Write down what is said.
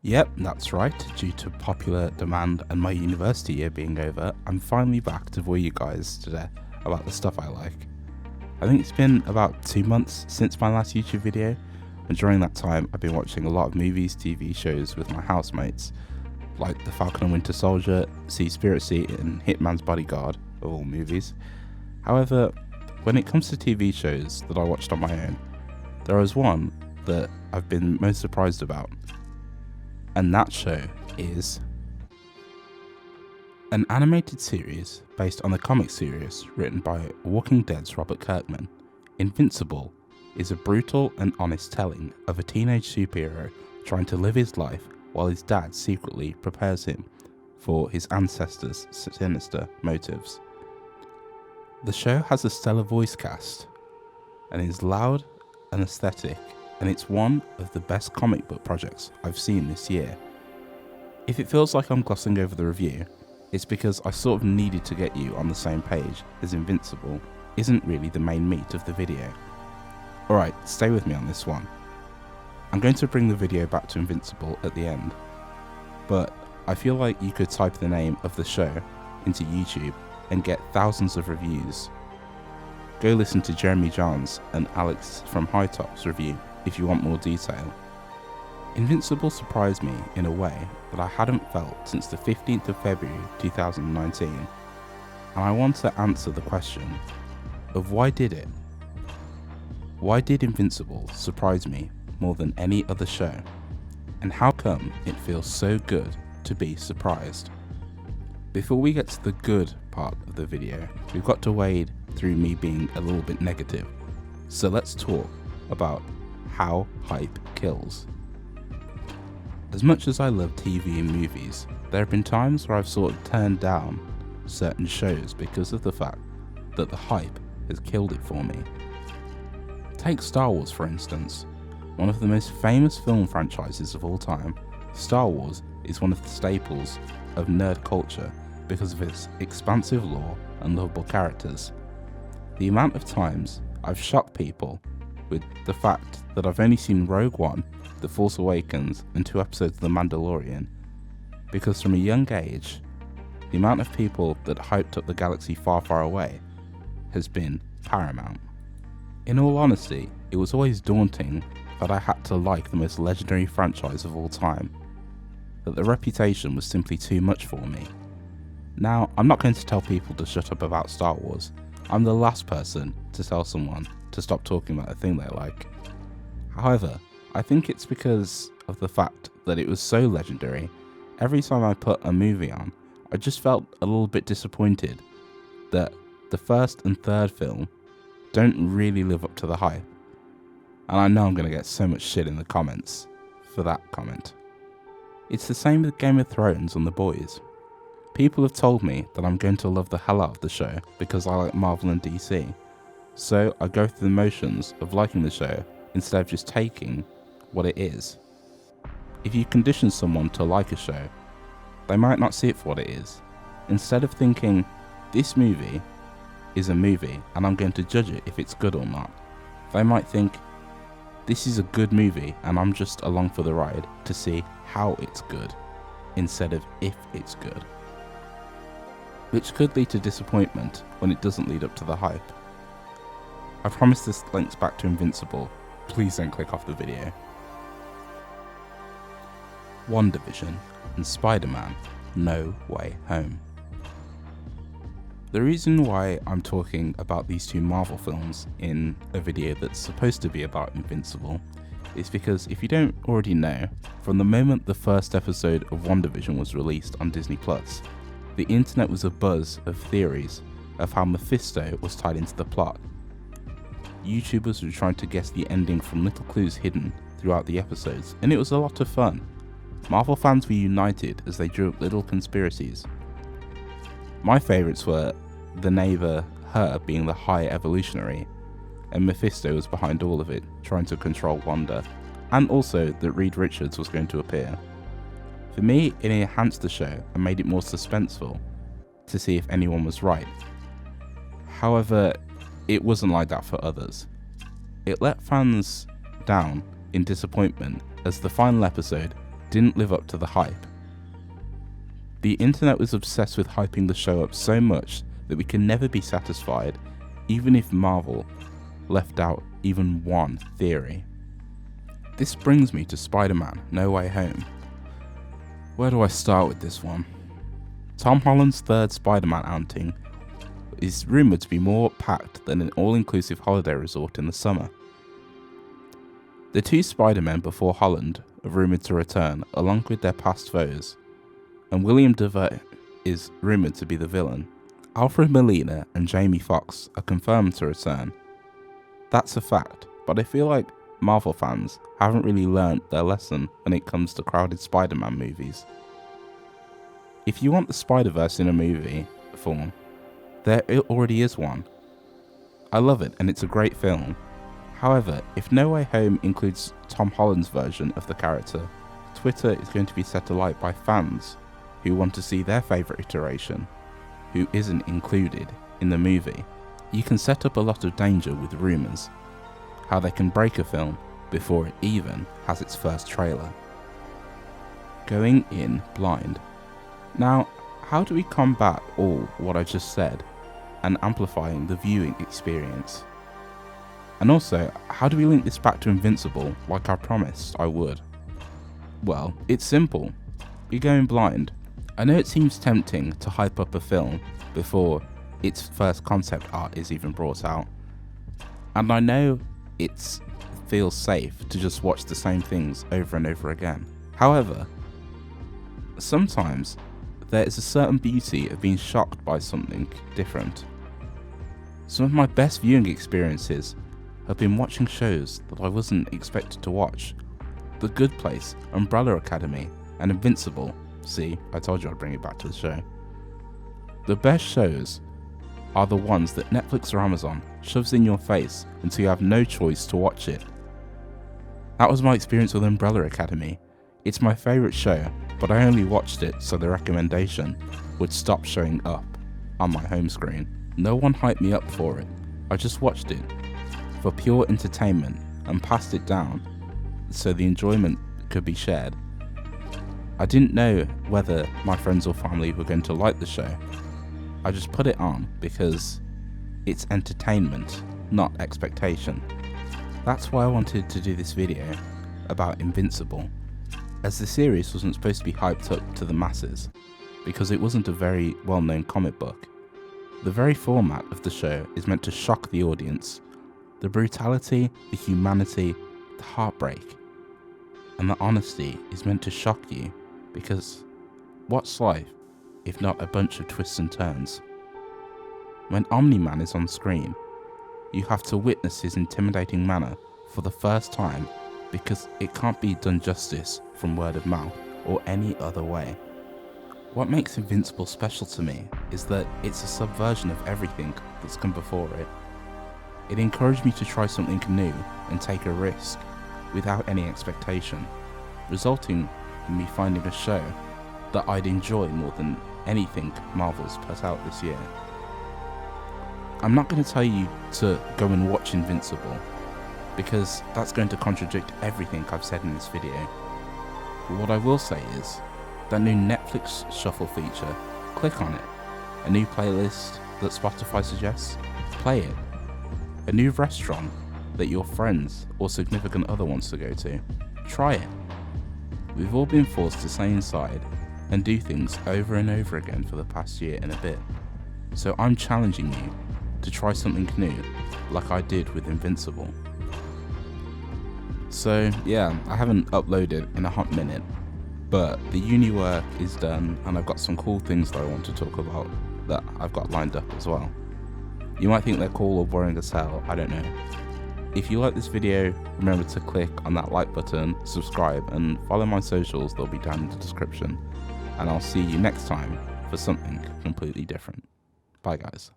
Yep, that's right. Due to popular demand and my university year being over, I'm finally back to bore you guys to death about the stuff I like. I think it's been about 2 months since my last YouTube video, and during that time I've been watching a lot of movies, TV shows with my housemates, like The Falcon and Winter Soldier, Seaspiracy, and Hitman's Bodyguard, of all movies. However, when it comes to TV shows that I watched on my own, there was one that I've been most surprised about, and that show is an animated series based on the comic series written by Walking Dead's Robert Kirkman. Invincible is a brutal and honest telling of a teenage superhero trying to live his life while his dad secretly prepares him for his ancestors' sinister motives. The show has a stellar voice cast and is loud and aesthetic, and it's one of the best comic book projects I've seen this year. If it feels like I'm glossing over the review, it's because I sort of needed to get you on the same page, as Invincible isn't really the main meat of the video. Alright, stay with me on this one. I'm going to bring the video back to Invincible at the end, but I feel like you could type the name of the show into YouTube and get thousands of reviews. Go listen to Jeremy Johns and Alex from High Top's review if you want more detail. Invincible surprised me in a way that I hadn't felt since the 15th of February 2019, and I want to answer the question of why did it? Why did Invincible surprise me more than any other show, and how come it feels so good to be surprised? Before we get to the good part of the video, we've got to wade through me being a little bit negative, so let's talk about how hype kills. As much as I love TV and movies, there have been times where I've sort of turned down certain shows because of the fact that the hype has killed it for me. Take Star Wars for instance. One of the most famous film franchises of all time, Star Wars is one of the staples of nerd culture because of its expansive lore and lovable characters. The amount of times I've shocked people with the fact that I've only seen Rogue One, The Force Awakens, and 2 episodes of The Mandalorian, because from a young age, the amount of people that hyped up the galaxy far, far away has been paramount. In all honesty, it was always daunting that I had to like the most legendary franchise of all time, that the reputation was simply too much for me. Now, I'm not going to tell people to shut up about Star Wars. I'm the last person to tell someone to stop talking about a thing they like. However, I think it's because of the fact that it was so legendary. Every time I put a movie on, I just felt a little bit disappointed that the first and third film don't really live up to the hype. And I know I'm going to get so much shit in the comments for that comment. It's the same with Game of Thrones and The Boys. People have told me that I'm going to love the hell out of the show because I like Marvel and DC. So I go through the motions of liking the show instead of just taking what it is. If you condition someone to like a show, they might not see it for what it is. Instead of thinking, this movie is a movie and I'm going to judge it if it's good or not, they might think, this is a good movie and I'm just along for the ride to see how it's good, instead of if it's good. Which could lead to disappointment when it doesn't lead up to the hype. I promise this links back to Invincible, please don't click off the video. WandaVision and Spider-Man No Way Home. The reason why I'm talking about these 2 Marvel films in a video that's supposed to be about Invincible is because if you don't already know, from the moment the first episode of WandaVision was released on Disney+, the internet was abuzz of theories of how Mephisto was tied into the plot. YouTubers were trying to guess the ending from little clues hidden throughout the episodes, and it was a lot of fun. Marvel fans were united as they drew up little conspiracies. My favourites were the neighbour, her being the High Evolutionary, and Mephisto was behind all of it, trying to control Wanda, and also that Reed Richards was going to appear. For me, it enhanced the show and made it more suspenseful to see if anyone was right. However, it wasn't like that for others. It let fans down in disappointment as the final episode didn't live up to the hype. The internet was obsessed with hyping the show up so much that we can never be satisfied, even if Marvel left out even one theory. This brings me to Spider-Man: No Way Home. Where do I start with this one? Tom Holland's third Spider-Man outing is rumoured to be more packed than an all-inclusive holiday resort in the summer. The two Spider-Men before Holland are rumoured to return, along with their past foes, and William Defoe is rumoured to be the villain. Alfred Molina and Jamie Foxx are confirmed to return. That's a fact, but I feel like Marvel fans haven't really learnt their lesson when it comes to crowded Spider-Man movies. If you want the Spider-Verse in a movie form, there already is one. I love it and it's a great film. However, if No Way Home includes Tom Holland's version of the character, Twitter is going to be set alight by fans who want to see their favourite iteration, who isn't included in the movie. You can set up a lot of danger with rumours, how they can break a film before it even has its first trailer. Going in blind. Now, how do we combat all what I just said and amplifying the viewing experience? And also, how do we link this back to Invincible like I promised I would? Well, it's simple. You're going blind. I know it seems tempting to hype up a film before its first concept art is even brought out. And I know it feels safe to just watch the same things over and over again. However, sometimes there is a certain beauty of being shocked by something different. Some of my best viewing experiences have been watching shows that I wasn't expected to watch. The Good Place, Umbrella Academy, and Invincible. See, I told you I'd bring it back to the show. The best shows are the ones that Netflix or Amazon shoves in your face until you have no choice to watch it. That was my experience with Umbrella Academy. It's my favourite show, but I only watched it so the recommendation would stop showing up on my home screen. No one hyped me up for it. I just watched it for pure entertainment and passed it down so the enjoyment could be shared. I didn't know whether my friends or family were going to like the show. I just put it on because it's entertainment, not expectation. That's why I wanted to do this video about Invincible, as the series wasn't supposed to be hyped up to the masses, because it wasn't a very well-known comic book. The very format of the show is meant to shock the audience. The brutality, the humanity, the heartbreak, and the honesty is meant to shock you, because what's life if not a bunch of twists and turns? When Omni-Man is on screen, you have to witness his intimidating manner for the first time, because it can't be done justice from word of mouth or any other way. What makes Invincible special to me is that it's a subversion of everything that's come before it. It encouraged me to try something new and take a risk without any expectation, resulting in me finding a show that I'd enjoy more than anything Marvel's put out this year. I'm not going to tell you to go and watch Invincible, because that's going to contradict everything I've said in this video. But what I will say is, that new Netflix shuffle feature, click on it. A new playlist that Spotify suggests, play it. A new restaurant that your friends or significant other wants to go to, try it. We've all been forced to stay inside and do things over and over again for the past year and a bit. So I'm challenging you to try something new, like I did with Invincible. So yeah, I haven't uploaded in a hot minute, but the uni work is done and I've got some cool things that I want to talk about that I've got lined up as well. You might think they're cool or boring as hell, I don't know. If you like this video, remember to click on that like button, subscribe, and follow my socials, they'll be down in the description. And I'll see you next time for something completely different. Bye guys.